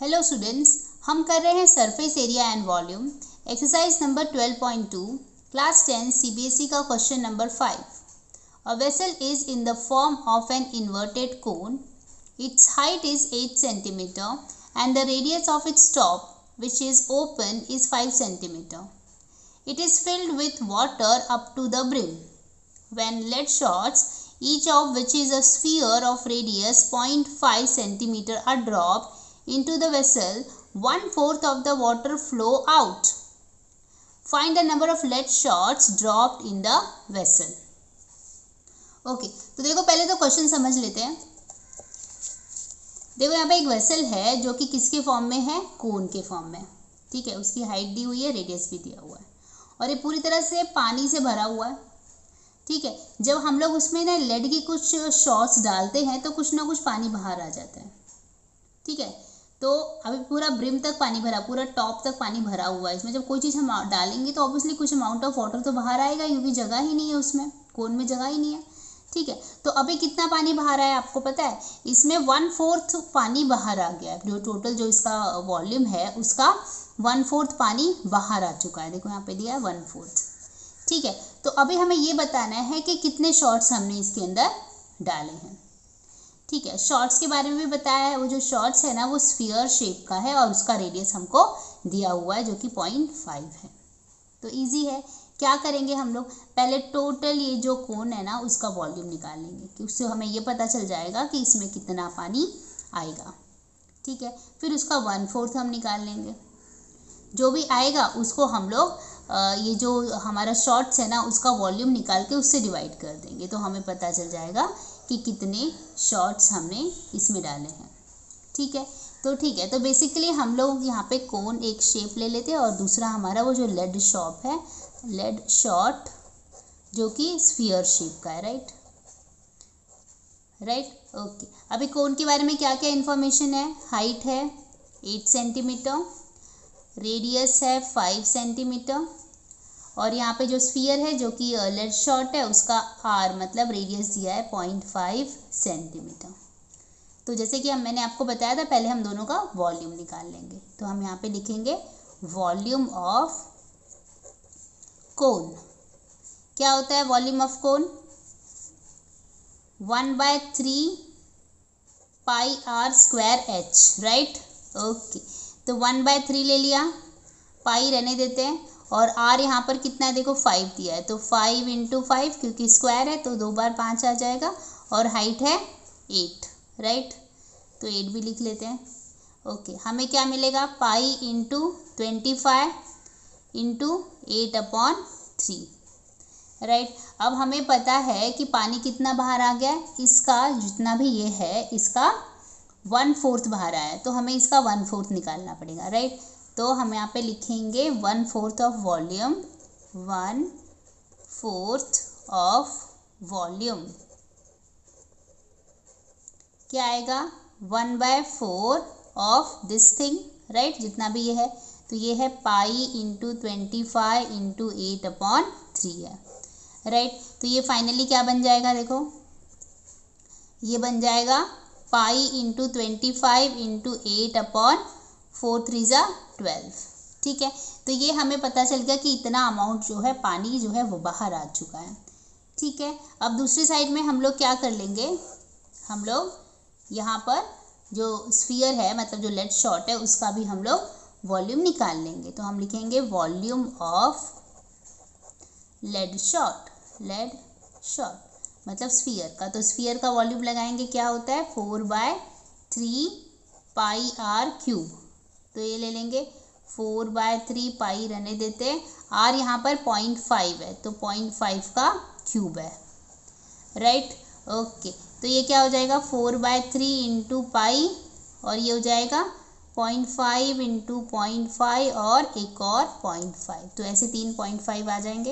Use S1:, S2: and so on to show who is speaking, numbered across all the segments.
S1: Hello students, हम कर रहे हैं surface area and volume exercise number 12.2 class 10 CBSE का question number 5। A vessel is in the form of an inverted cone. Its height is 8 cm and the radius of its top, which is open, is 5 cm. It is filled with water up to the brim. When lead shots, each of which is a sphere of radius 0.5 cm, are dropped into the vessel, 1/4 of the water flow out. Find the number of lead shots dropped in the vessel. Okay तो देखो, पहले तो question समझ लेते हैं। देखो यहाँ पे एक वेसल है जो कि किसके फॉर्म में है, कोन के फॉर्म में। ठीक है, उसकी हाइट दी हुई है, रेडियस भी दिया हुआ है और ये पूरी तरह से पानी से भरा हुआ है। ठीक है, जब हम लोग उसमें ना लेड की कुछ शॉट्स डालते हैं तो कुछ ना कुछ पानी बाहर आ जाता है। ठीक है, तो अभी पूरा ब्रिम तक पानी भरा, पूरा टॉप तक पानी भरा हुआ है। इसमें जब कोई चीज़ हम डालेंगे तो ऑब्वियसली कुछ अमाउंट ऑफ वाटर तो बाहर आएगा, क्योंकि जगह ही नहीं है उसमें, कोन में जगह ही नहीं है। ठीक है, तो अभी कितना पानी बाहर आया आपको पता है? इसमें 1/4 पानी बाहर आ गया है। जो टोटल जो इसका वॉल्यूम है उसका 1/4 पानी बाहर आ चुका है। देखो यहाँ पे दिया है 1/4। ठीक है, तो अभी हमें ये बताना है कि कितने शॉट्स हमने इसके अंदर डाले हैं। ठीक है, शॉर्ट्स के बारे में भी बताया है। वो जो शॉर्ट्स है ना, वो स्फीयर शेप का है और उसका रेडियस हमको दिया हुआ है जो कि 0.5 है। तो इजी है। क्या करेंगे हम लोग, पहले टोटल ये जो कोन है ना उसका वॉल्यूम निकाल लेंगे, कि उससे हमें ये पता चल जाएगा कि इसमें कितना पानी आएगा। ठीक है, फिर उसका 1/4 हम निकाल लेंगे। जो भी आएगा उसको हम लोग ये जो हमारा शॉर्ट्स है ना उसका वॉल्यूम निकाल के उससे डिवाइड कर देंगे, तो हमें पता चल जाएगा कि कितने शॉट्स हमने इसमें डाले हैं। ठीक है, तो बेसिकली हम लोग यहाँ पे कोन एक शेप ले लेते हैं और दूसरा हमारा वो जो लेड शॉट है, लेड शॉट जो कि स्फीयर शेप का है। Right okay. अभी कोन के बारे में क्या क्या इन्फॉर्मेशन है? हाइट है 8 सेंटीमीटर, रेडियस है 5 सेंटीमीटर और यहाँ पे जो स्फीयर है जो कि लेड शॉट है उसका आर मतलब रेडियस दिया है 0.5 सेंटीमीटर। तो जैसे कि मैंने आपको बताया था, पहले हम दोनों का वॉल्यूम निकाल लेंगे। तो हम यहाँ पे लिखेंगे वॉल्यूम ऑफ कोन। क्या होता है volume of cone? 1/3 pi r square h. Right okay, तो 1/3 ले लिया, पाई रहने देते हैं और आर यहाँ पर कितना है? देखो 5 दिया है, तो 5 × 5 क्योंकि स्क्वायर है तो 2 बार 5 आ जाएगा और हाइट है 8। राइट, तो 8 भी लिख लेते हैं। ओके, हमें क्या मिलेगा? पाई × 25 × 8/3। राइट, अब हमें पता है कि पानी कितना बाहर आ गया है, इसका जितना भी ये है इसका 1/4 बाहर आया है, तो हमें इसका 1/4 निकालना पड़ेगा। राइट, तो हम यहाँ पे लिखेंगे 1/4 ऑफ वॉल्यूम, 1/4 ऑफ वॉल्यूम क्या आएगा? 1/4 ऑफ दिस थिंग। राइट, जितना भी ये है, तो ये है पाई × 25 × 8/3 है। राइट, तो ये फाइनली क्या बन जाएगा? देखो ये बन जाएगा पाई × 25 × 8/4 3 × 12। ठीक है, तो ये हमें पता चल गया कि इतना अमाउंट जो है पानी जो है वो बाहर आ चुका है। ठीक है, अब दूसरी साइड में हम लोग क्या कर लेंगे, हम लोग यहाँ पर जो स्फीयर है मतलब जो लेड शॉट है उसका भी हम लोग वॉल्यूम निकाल लेंगे। तो हम लिखेंगे volume of lead shot, lead shot मतलब स्फीयर का। तो स्फीयर का वॉल्यूम लगाएंगे, क्या होता है? 4/3 पाई आर क्यूब। तो ये ले लेंगे 4/3 पाई रहने देते हैं, आर यहाँ पर 0.5 है तो 0.5 का क्यूब है। राइट ओके, तो ये क्या हो जाएगा? 4/3 × पाई और ये हो जाएगा 0.5 × 0.5 और एक और 0.5, तो ऐसे 3 0.5 आ जाएंगे।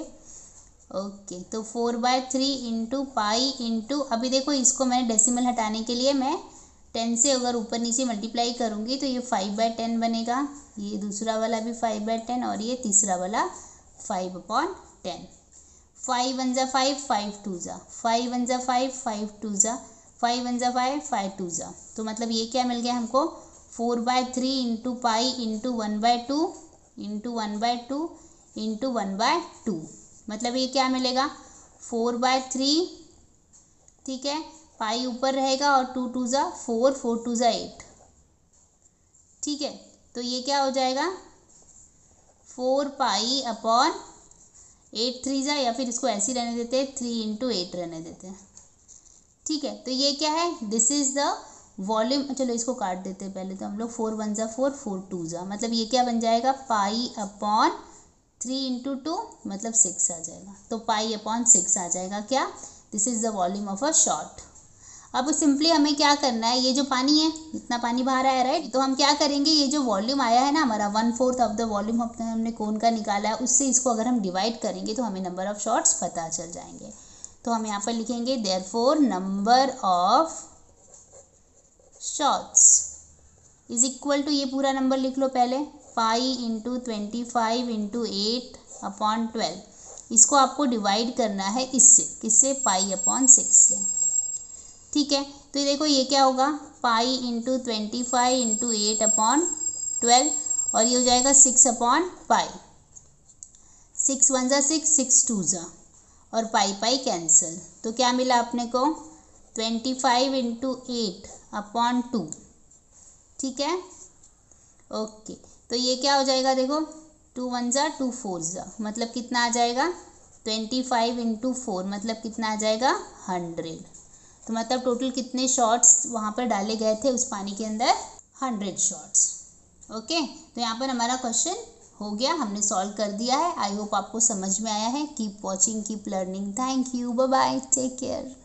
S1: ओके, तो 4/3 × पाई × अभी देखो इसको मैंने डेसिमल हटाने के लिए मैं 10 से अगर ऊपर नीचे मल्टीप्लाई करूँगी तो ये 5/10 बनेगा, ये दूसरा वाला भी 5/10 और ये तीसरा वाला 5/10। 5 1 × 5, 5 2 × 5 1 × 5, 5 2 × 5 1 × 5, 5 2 × तो मतलब ये क्या मिल गया हमको? 4/3 into pi into 1/2 into 1/2 into 1/2, मतलब ये क्या मिलेगा 4/3, ठीक है, पाई ऊपर रहेगा और 2 2 ज़ा 4, 4 2 ज़ा 8, ठीक है। तो ये क्या हो जाएगा 4 पाई अपॉन 8 3 ज़ा, या फिर इसको ऐसे ही रहने देते हैं 3 इंटू 8 रहने देते हैं, ठीक है। तो ये क्या है, दिस इज़ द वॉल्यूम। चलो इसको काट देते हैं पहले तो हम लोग, 4 1 ज़ा 4, 4 2 ज़ा, मतलब ये क्या बन जाएगा पाई अपॉन 3 इंटू 2 मतलब 6 आ जाएगा। तो पाई अपॉन 6 आ जाएगा क्या, this is the volume of a shot. अब सिंपली हमें क्या करना है, ये जो पानी है इतना पानी बाहर आया राइट, तो हम क्या करेंगे, ये जो वॉल्यूम आया है ना हमारा 1/4 ऑफ द वॉल्यूम हमने कोन का निकाला है, उससे इसको अगर हम डिवाइड करेंगे तो हमें नंबर ऑफ शॉट्स पता चल जाएंगे। तो हम यहाँ पर लिखेंगे therefore number of shots is equal to, ये पूरा नंबर लिख लो पहले, पाई इंटू 25 इंटू 8 अपॉन 12, इसको आपको डिवाइड करना है इससे, किससे, पाई अपॉन 6 से, ठीक है। तो देखो ये क्या होगा पाई इंटू 25 इंटू 8 अपॉन 12, और ये हो जाएगा 6 अपॉन पाई, 6 1 ज़ा 6, 6 2 ज़ा, और पाई पाई कैंसिल, तो क्या मिला अपने को 25 इंटू 8 अपॉन 2, ठीक है, ओके। तो ये क्या हो जाएगा देखो 2 1 ज़ा 2 4 ज़ा, मतलब कितना आ जाएगा 25 इंटू 4, मतलब कितना आ जाएगा 100। तो मतलब टोटल कितने शॉट्स वहाँ पर डाले गए थे उस पानी के अंदर, 100 शॉट्स, ओके। तो यहाँ पर हमारा क्वेश्चन हो गया, हमने सॉल्व कर दिया है। आई होप आपको समझ में आया है। Keep watching, keep learning, thank you, bye bye, take care.